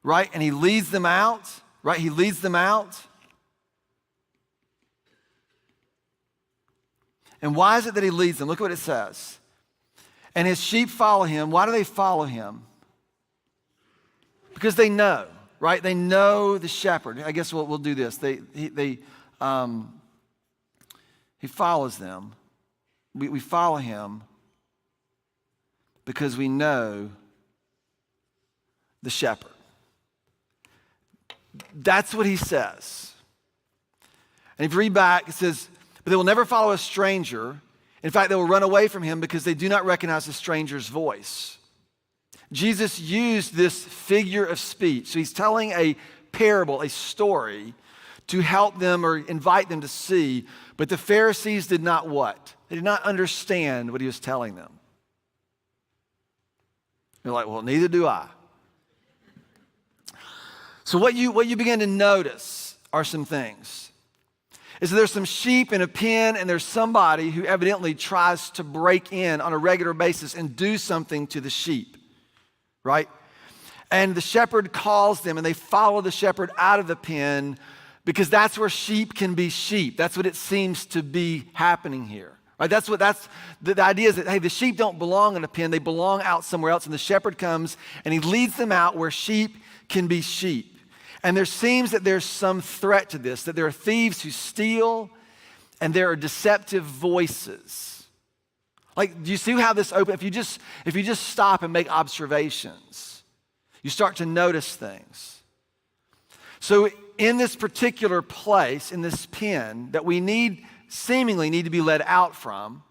right? And he leads them out, right? He leads them out. And why is it that he leads them? Look what it says. And his sheep follow him. Why do they follow him? Because they know, right? They know the shepherd. I guess we'll do this. He follows them. We follow him because we know the shepherd. That's what he says. And if you read back, it says, but they will never follow a stranger. In fact, they will run away from him because they do not recognize the stranger's voice. Jesus used this figure of speech. So he's telling a parable, a story, to help them or invite them to see. But the Pharisees did not what? They did not understand what he was telling them. They're like, well, neither do I. So what you begin to notice are some things. Is that there's some sheep in a pen, and there's somebody who evidently tries to break in on a regular basis and do something to the sheep. Right? And the shepherd calls them, and they follow the shepherd out of the pen because that's where sheep can be sheep. That's what it seems to be happening here. Right? That's the idea is that, hey, the sheep don't belong in a pen. They belong out somewhere else. And the shepherd comes, and he leads them out where sheep can be sheep. And there seems that there's some threat to this, that there are thieves who steal, and there are deceptive voices. Like, do you see how this opens? If you just stop and make observations, you start to notice things. So in this particular place, in this pen that we seemingly need to be led out from,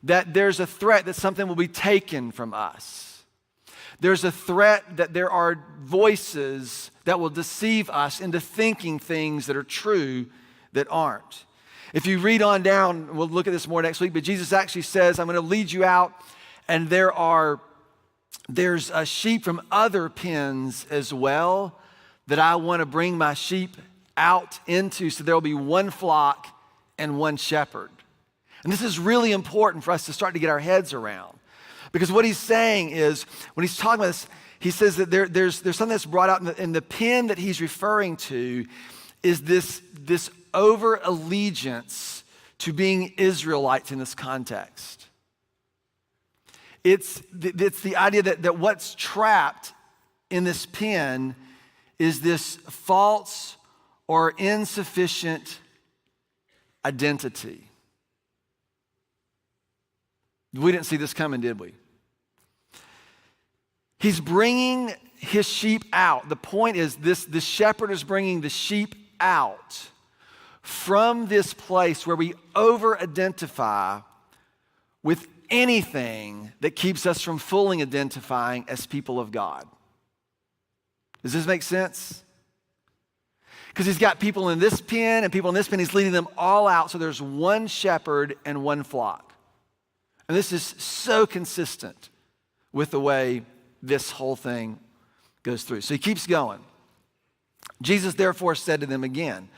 that there's a threat that something will be taken from us. There's a threat that there are voices that will deceive us into thinking things that are true that aren't. If you read on down, we'll look at this more next week, but Jesus actually says, I'm going to lead you out, and there's a sheep from other pens as well that I want to bring my sheep out into, so there will be one flock and one shepherd. And this is really important for us to start to get our heads around. Because what he's saying is, when he's talking about this, he says that there's something that's brought out in the pen that he's referring to is this over allegiance to being Israelites in this context. It's the idea that what's trapped in this pen is this false or insufficient identity. We didn't see this coming, did we? He's bringing his sheep out. The point is this shepherd is bringing the sheep out from this place where we over-identify with anything that keeps us from fully identifying as people of God. Does this make sense? Because he's got people in this pen and people in this pen. He's leading them all out, so there's one shepherd and one flock. And this is so consistent with the way this whole thing goes through. So he keeps going. Jesus therefore said to them again,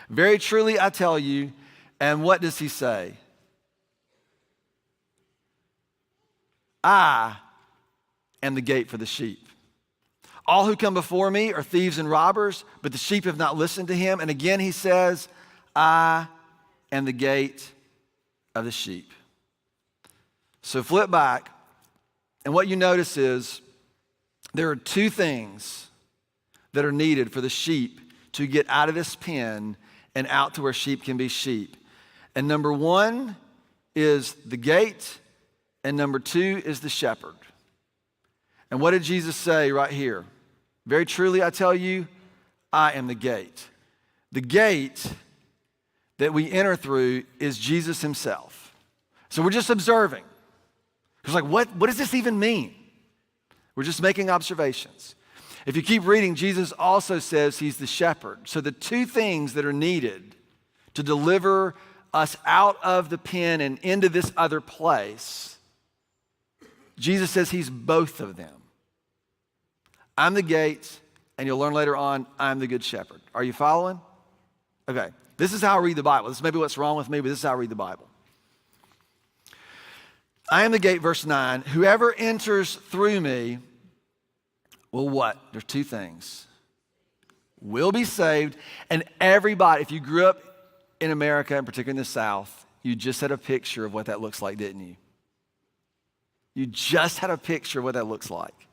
very truly I tell you, and what does he say? I am the gate for the sheep. All who come before me are thieves and robbers, but the sheep have not listened to him. And again he says, I am the gate of the sheep. So flip back, and what you notice is there are two things that are needed for the sheep to get out of this pen and out to where sheep can be sheep. And number one is the gate, and number two is the shepherd. And what did Jesus say right here? Very truly I tell you, I am the gate. The gate that we enter through is Jesus himself. So we're just observing. It's like, what does this even mean? We're just making observations. If you keep reading, Jesus also says he's the shepherd. So the two things that are needed to deliver us out of the pen and into this other place, Jesus says he's both of them. I'm the gate, and you'll learn later on, I'm the good shepherd. Are you following? Okay, this is how I read the Bible. This is maybe what's wrong with me, but this is how I read the Bible. I am the gate, verse 9. Whoever enters through me will what? There's two things. Will be saved. And everybody, if you grew up in America, and particularly in the South, you just had a picture of what that looks like, didn't you? You just had a picture of what that looks like.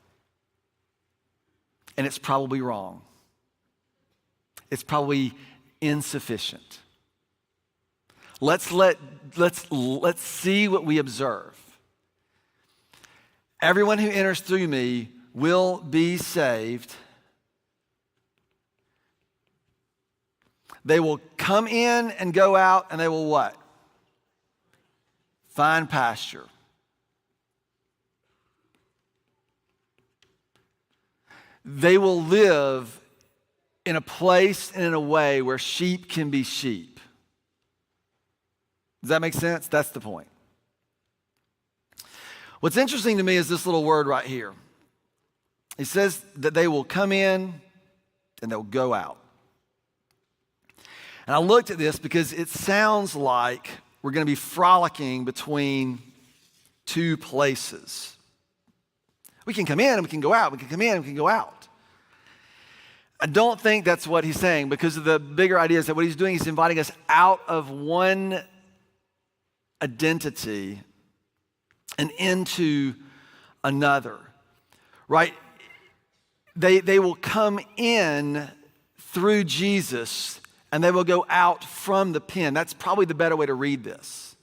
And it's probably wrong. It's probably insufficient. Let's see what we observe. Everyone who enters through me will be saved. They will come in and go out, and they will what? Find pasture. They will live in a place and in a way where sheep can be sheep. Does that make sense? That's the point. What's interesting to me is this little word right here. It says that they will come in and they'll go out. And I looked at this because it sounds like we're going to be frolicking between two places. We can come in and we can go out. We can come in and we can go out. I don't think that's what he's saying, because of the bigger idea is that what he's doing, he's inviting us out of one identity and into another, right? They will come in through Jesus and they will go out from the pen. That's probably the better way to read this.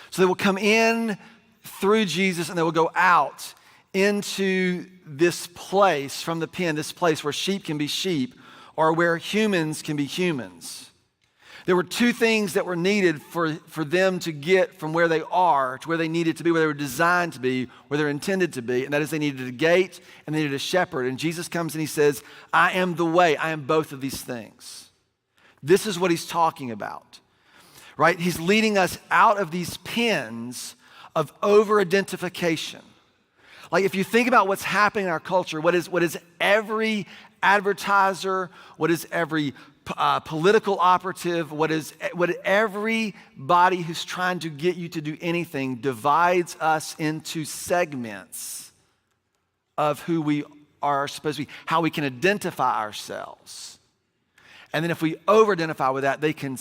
So they will come in through Jesus and they will go out into this place from the pen, this place where sheep can be sheep or where humans can be humans. There were two things that were needed for them to get from where they are to where they needed to be, where they were designed to be, where they're intended to be, and that is they needed a gate and they needed a shepherd. And Jesus comes and he says, I am the way, I am both of these things. This is what he's talking about. right? He's leading us out of these pens of over-identification. Like if you think about what's happening in our culture, what is every advertiser, what is every political operative, what everybody who's trying to get you to do anything divides us into segments of who we are supposed to be, how we can identify ourselves. And then if we over-identify with that, they can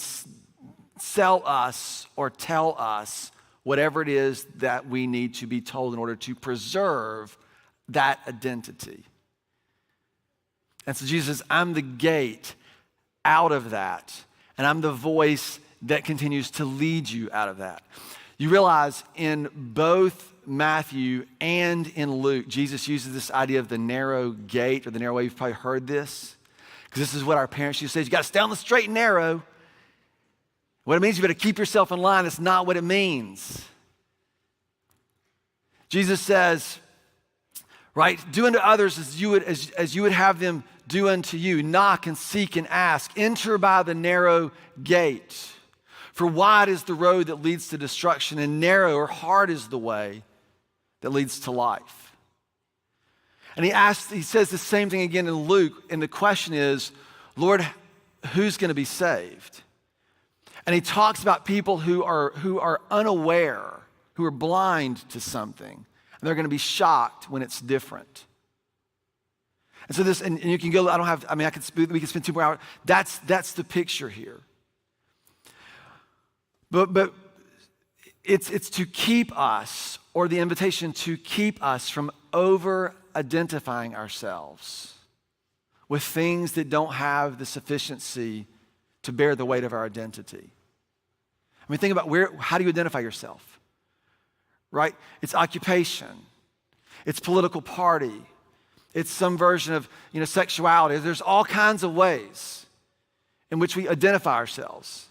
sell us or tell us whatever it is that we need to be told in order to preserve that identity. And so Jesus says, I'm the gate out of that, and I'm the voice that continues to lead you out of that. You realize in both Matthew and in Luke, Jesus uses this idea of the narrow gate or the narrow way. You've probably heard this, because this is what our parents used to say. You got to stay on the straight and narrow. What it means, you better keep yourself in line. It's not what it means. Jesus says, right, do unto others as you would have them do unto you. Knock and seek and ask. Enter by the narrow gate. For wide is the road that leads to destruction, and narrow or hard is the way that leads to life. And he says the same thing again in Luke, and the question is, Lord, who's going to be saved? And he talks about people who are unaware, who are blind to something, and they're going to be shocked when it's different. And so this, and you can go, we can spend 2 more hours. That's the picture here. But it's to keep us, or the invitation to keep us from over-identifying ourselves with things that don't have the sufficiency to bear the weight of our identity. I mean, think about how do you identify yourself? Right? It's occupation. It's political party. It's some version of, sexuality. There's all kinds of ways in which we identify ourselves.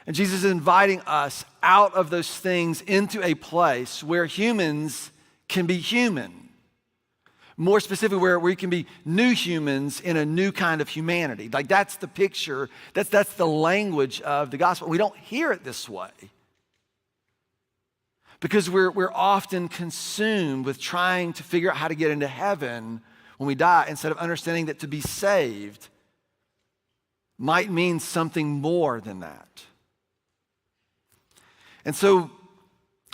And Jesus is inviting us out of those things into a place where humans can be human. More specifically, where we can be new humans in a new kind of humanity. Like that's the picture, that's the language of the gospel. We don't hear it this way because we're often consumed with trying to figure out how to get into heaven when we die, instead of understanding that to be saved might mean something more than that. And so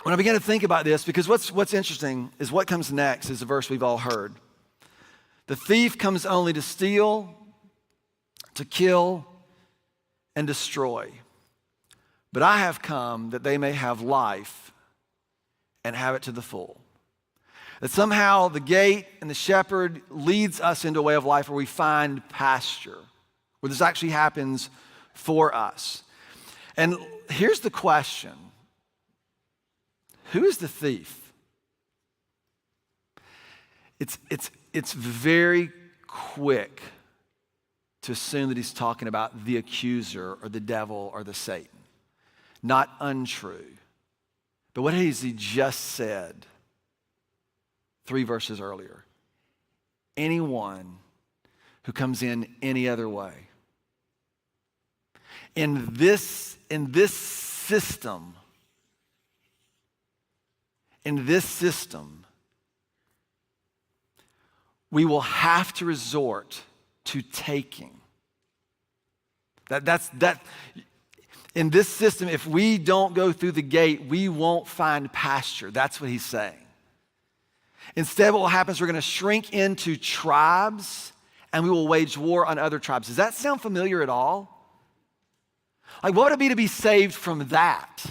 when I began to think about this, because what's interesting is what comes next is a verse we've all heard. The thief comes only to steal, to kill, and destroy. But I have come that they may have life and have it to the full. That somehow the gate and the shepherd leads us into a way of life where we find pasture, where this actually happens for us. And here's the question. Who is the thief? It's very quick to assume that he's talking about the accuser or the devil or the Satan. Not untrue. But what has he just said 3 verses earlier? Anyone who comes in any other way. In this system, we will have to resort to taking. In this system, if we don't go through the gate, we won't find pasture. That's what he's saying. Instead, what will happen is we're going to shrink into tribes and we will wage war on other tribes. Does that sound familiar at all? Like, what would it be to be saved from that?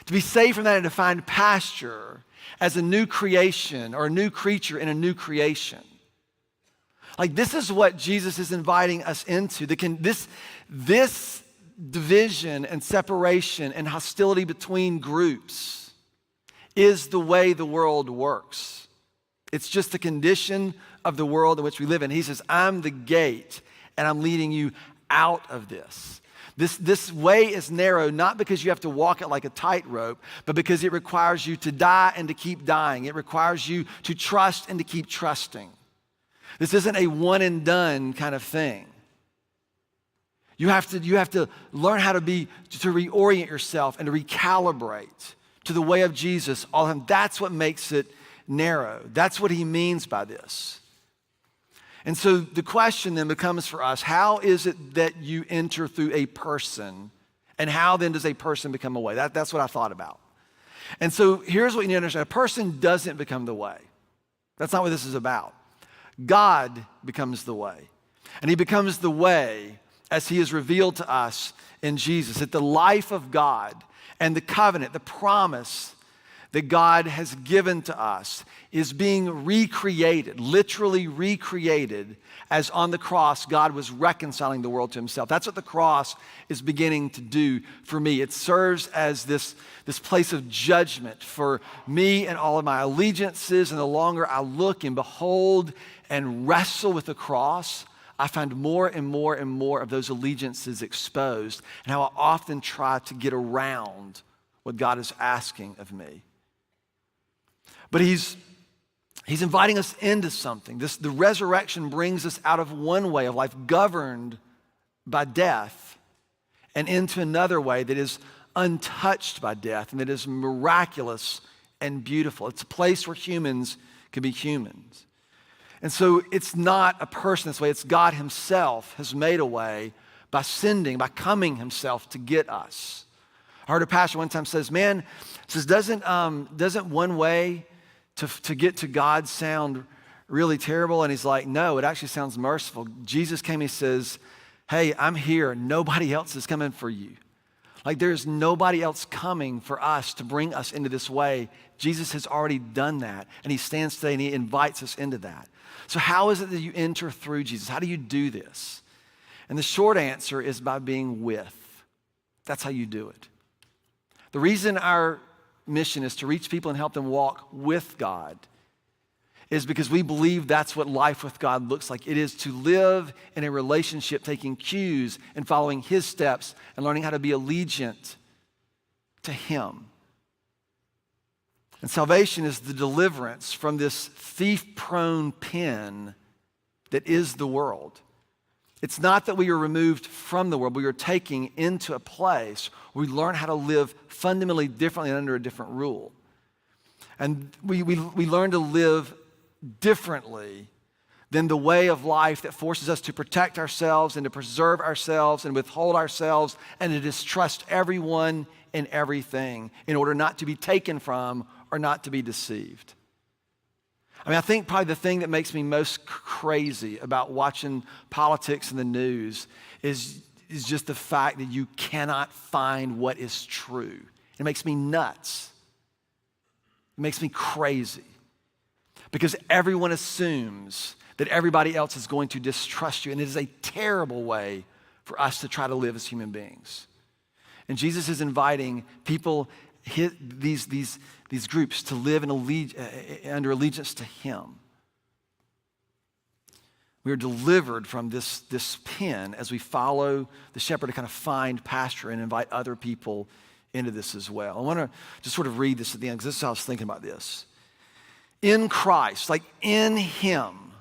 To be saved from that and to find pasture as a new creation or a new creature in a new creation. Like, this is what Jesus is inviting us into. This division and separation and hostility between groups is the way the world works. It's just the condition of the world in which we live in. He says, I'm the gate and I'm leading you out of this. This way is narrow, not because you have to walk it like a tightrope, but because it requires you to die and to keep dying. It requires you to trust and to keep trusting. This isn't a one and done kind of thing. You have to learn how to reorient yourself and to recalibrate to the way of Jesus all the time. That's what makes it narrow. That's what he means by this. And so the question then becomes for us, how is it that you enter through a person? And how then does a person become a way? That's what I thought about. And so here's what you need to understand. A person doesn't become the way. That's not what this is about. God becomes the way. And he becomes the way as he is revealed to us in Jesus. That the life of God and the covenant, the promise that God has given to us is being recreated, literally recreated, as on the cross God was reconciling the world to himself. That's what the cross is beginning to do for me. It serves as this place of judgment for me and all of my allegiances, and the longer I look and behold and wrestle with the cross, I find more and more and more of those allegiances exposed, and how I often try to get around what God is asking of me. But he's inviting us into something. The resurrection brings us out of one way of life governed by death and into another way that is untouched by death and that is miraculous and beautiful. It's a place where humans can be humans. And so it's not a person this way. It's God himself has made a way by coming himself to get us. I heard a pastor one time says, doesn't one way to get to God sound really terrible? And he's like, no, it actually sounds merciful. Jesus came, he says, hey, I'm here. Nobody else is coming for you. Like there's nobody else coming for us to bring us into this way. Jesus has already done that. And he stands today and he invites us into that. So how is it that you enter through Jesus? How do you do this? And the short answer is by being with. That's how you do it. The reason our mission is to reach people and help them walk with God is because we believe that's what life with God looks like. It is to live in a relationship, taking cues and following his steps and learning how to be allegiant to him. And salvation is the deliverance from this thief-prone pen that is the world. It's not that we are removed from the world, but we are taken into a place where we learn how to live fundamentally differently and under a different rule. And we learn to live differently than the way of life that forces us to protect ourselves and to preserve ourselves and withhold ourselves and to distrust everyone and everything in order not to be taken from or not to be deceived. I think probably the thing that makes me most crazy about watching politics and the news is just the fact that you cannot find what is true. It makes me nuts. It makes me crazy. Because everyone assumes that everybody else is going to distrust you, and it is a terrible way for us to try to live as human beings. And Jesus is inviting people, these groups, to live under allegiance to him. We are delivered from this pen as we follow the shepherd to kind of find pasture and invite other people into this as well. I want to just sort of read this at the end because this is how I was thinking about this. In Christ, like in him,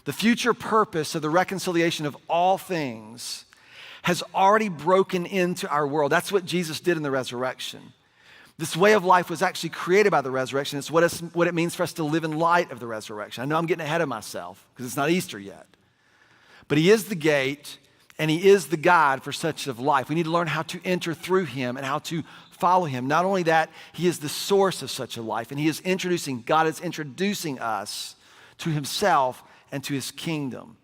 the future purpose of the reconciliation of all things has already broken into our world. That's what Jesus did in the resurrection. This way of life was actually created by the resurrection. It's what it means for us to live in light of the resurrection. I know I'm getting ahead of myself because it's not Easter yet. But he is the gate and he is the guide for such of life. We need to learn how to enter through him and how to follow him. Not only that, he is the source of such a life, and God is introducing us to himself and to his kingdom.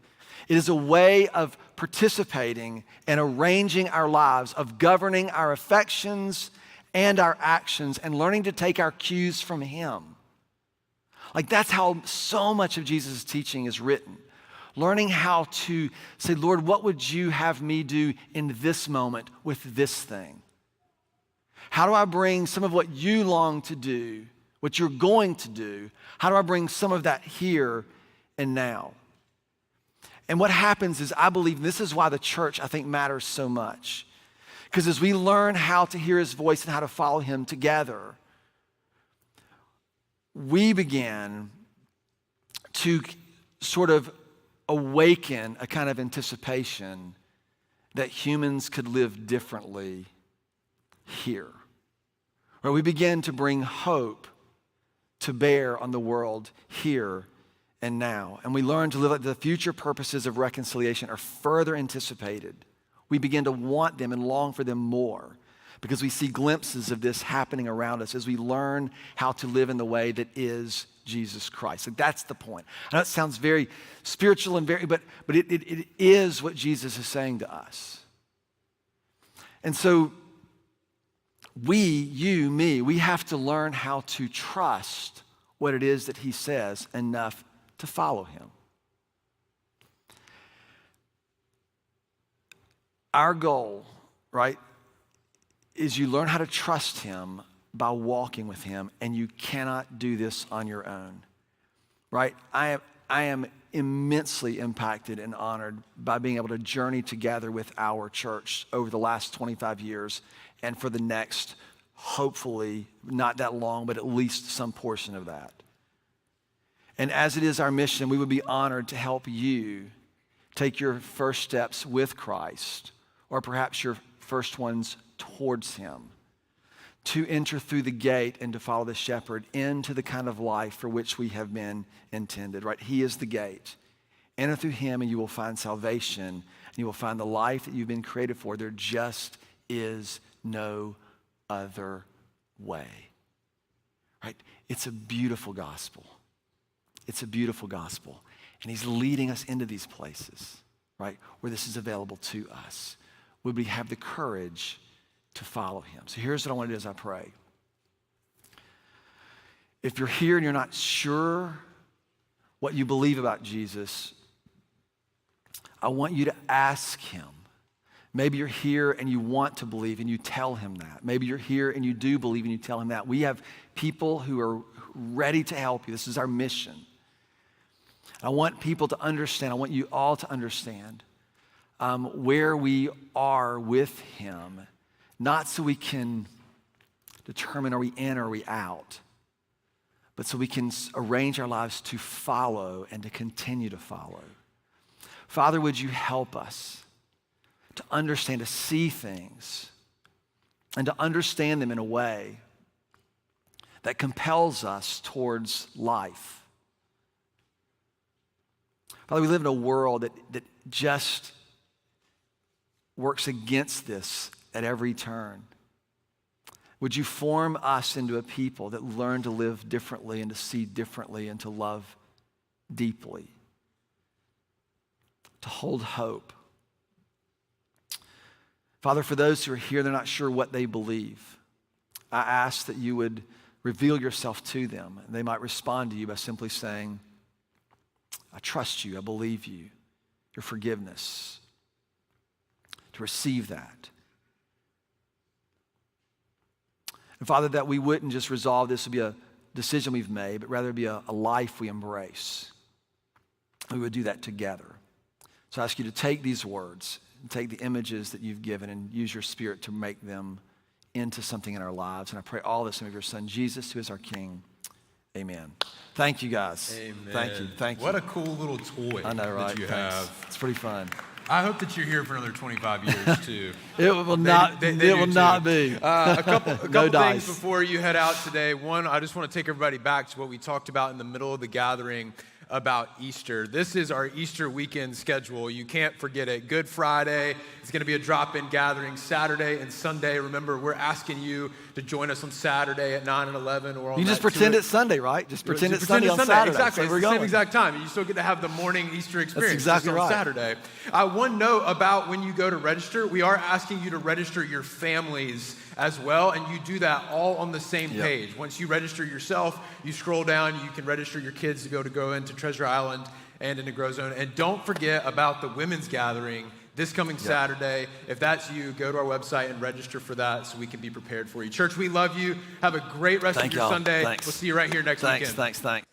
It is a way of participating and arranging our lives, of governing our affections and our actions and learning to take our cues from him. Like that's how so much of Jesus' teaching is written. Learning how to say, Lord, what would you have me do in this moment with this thing? How do I bring some of what you long to do, what you're going to do, how do I bring some of that here and now? And what happens is, I believe this is why the church, I think, matters so much. Because as we learn how to hear his voice and how to follow him together, we begin to sort of awaken a kind of anticipation that humans could live differently here. Where we begin to bring hope to bear on the world here and now. And we learn to live like the future purposes of reconciliation are further anticipated. We begin to want them and long for them more because we see glimpses of this happening around us as we learn how to live in the way that is Jesus Christ. Like that's the point. I know it sounds very spiritual and but it is what Jesus is saying to us. And so we, you, me, we have to learn how to trust what it is that he says enough to follow him. Our goal, right, is you learn how to trust him by walking with him, and you cannot do this on your own, right? I am immensely impacted and honored by being able to journey together with our church over the last 25 years and for the next, hopefully, not that long, but at least some portion of that. And as it is our mission, we would be honored to help you take your first steps with Christ, or perhaps your first ones towards him, to enter through the gate and to follow the shepherd into the kind of life for which we have been intended, right? He is the gate. Enter through him and you will find salvation, and you will find the life that you've been created for. There just is no other way, right? It's a beautiful gospel. It's a beautiful gospel. And he's leading us into these places, right, where this is available to us. Would we have the courage to follow him? So here's what I want to do as I pray. If you're here and you're not sure what you believe about Jesus, I want you to ask him. Maybe you're here and you want to believe and you tell him that. Maybe you're here and you do believe and you tell him that. We have people who are ready to help you. This is our mission. I want people to understand. I want you all to understand where we are with him, not so we can determine are we in or are we out, but so we can arrange our lives to follow and to continue to follow. Father, would you help us to understand, to see things, and to understand them in a way that compels us towards life. Father, we live in a world that just works against this at every turn. Would you form us into a people that learn to live differently and to see differently and to love deeply, to hold hope. Father, for those who are here, they're not sure what they believe. I ask that you would reveal yourself to them. They might respond to you by simply saying, I trust you, I believe you, your forgiveness, to receive that. And Father, that we wouldn't just resolve this would be a decision we've made, but rather be a life we embrace. We would do that together. So I ask you to take these words and take the images that you've given and use your Spirit to make them into something in our lives. And I pray all this in the name of your Son, Jesus, who is our King. Amen. Thank you, guys.
Amen.
Thank you. Thank you.
What a cool little toy
I know, right?
that you
Thanks.
have.
It's pretty fun.
I hope that you're here for another 25 years, too.
It will not.
They
it
do
will
too.
not be.
A couple
No
things
dice.
before you head out today. One, I just want to take everybody back to what we talked about in the middle of the gathering about Easter. This is our Easter weekend schedule. You can't forget it. Good Friday is going to be a drop-in gathering. Saturday and Sunday. Remember, we're asking you to join us on Saturday at 9 and 11. Or on
You just
that
pretend
tour.
it's Sunday, right? Just pretend it's Sunday on Saturday.
Exactly.
So
It's
we're
the
going.
same exact time. You still get to have the morning Easter experience
exactly
just on
right.
Saturday. One note about when you go to register, we are asking you to register your families as well, and you do that all on the same page. Once you register yourself, you scroll down, you can register your kids to go into Treasure Island and into Grow Zone. And don't forget about the women's gathering this coming Saturday. If that's you, go to our website and register for that so we can be prepared for you. Church, we love you. Have a great rest of your
y'all.
Sunday.
Thanks.
We'll see you right here next weekend.
Thanks.